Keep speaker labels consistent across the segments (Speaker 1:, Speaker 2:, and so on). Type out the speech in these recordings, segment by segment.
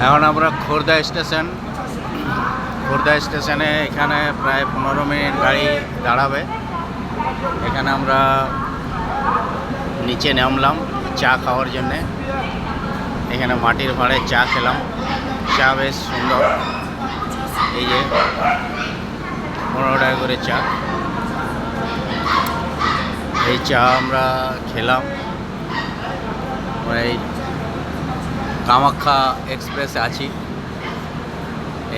Speaker 1: এখন আমরা খোর্ধা স্টেশনে এখানে প্রায় 15 মিনিট গাড়ি দাঁড়াবে। এখানে আমরা নিচে নামলাম চা খাওয়ার জন্যে। এখানে মাটির ভাঁড়ে চা খেলাম, চা বেশ সুন্দর। এই যে 15 টাকা করে চা, এই চা আমরা খেলাম। এই কামাখ্যা এক্সপ্রেসে আছি,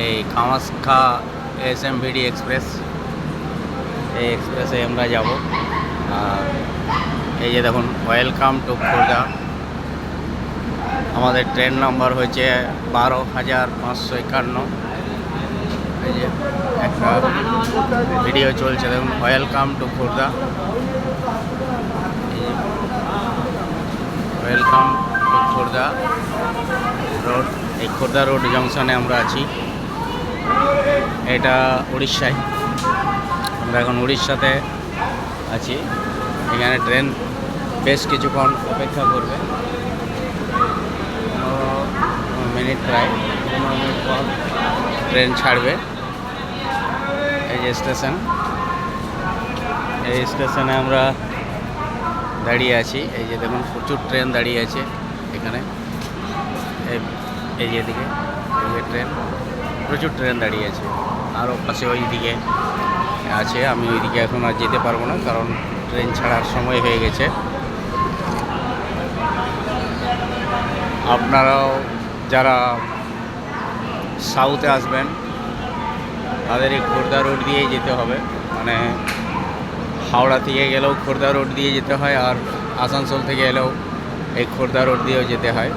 Speaker 1: এই কামাখ্যা SMVD এক্সপ্রেস, এই এক্সপ্রেসে আমরা যাব। আর এই যে দেখুন, ওয়েলকাম টু খোর্ধা। আমাদের ট্রেন নাম্বার হয়েছে 12,551। এই যে একটা ভিডিও চলছে দেখুন, welcome to Khordha. Welcome to Khordha road. এই খোর্ধা রোড জংশনে আমরা আছি। এটা উড়িষ্যায়, আমরা এখন উড়িষ্যাতে আছি। এখানে ট্রেন বেশ কিছুক্ষণ অপেক্ষা করবে, 15 মিনিট, প্রায় 15 মিনিট পর ট্রেন ছাড়বে। এই যে স্টেশন, এই স্টেশনে আমরা দাঁড়িয়ে আছি। এই যে দেখুন, প্রচুর ট্রেন দাঁড়িয়ে আছে এখানে। এই যে এদিকে এই যে ট্রেন, প্রচুর ট্রেন দাঁড়িয়ে আছে। আরও পাশে ওই দিকে আছে। আমি ওইদিকে এখন আর যেতে পারবো না, কারণ ট্রেন ছাড়ার সময় হয়ে গেছে। আপনারাও যারা সাউথে আসবেন তাদের এই খোর্ধা রোড দিয়েই যেতে হবে। মানে হাওড়া থেকে গেলেও খোর্ধা রোড দিয়ে যেতে হয়, আর আসানসোল থেকে এলেও এই খোর্ধা রোড দিয়েও যেতে হয়।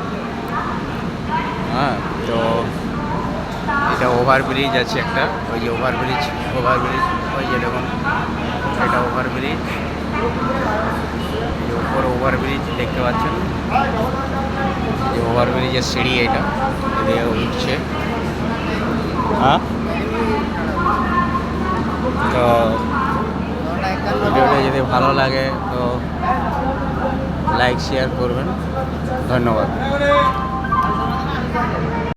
Speaker 1: হ্যাঁ, তো এটা ওভারব্রিজ আছে একটা, ওই যে ওভারব্রিজ, ওই যে দেখুন, এটা ওভারব্রিজ, এই উপর ওভারব্রিজ দেখতে পাচ্ছেন, যে ওভারব্রিজের সিঁড়ি এটা এদিকে উঠছে। হ্যাঁ, তো ভিডিওটা যদি ভালো লাগে তো লাইক শেয়ার করবেন। ধন্যবাদ।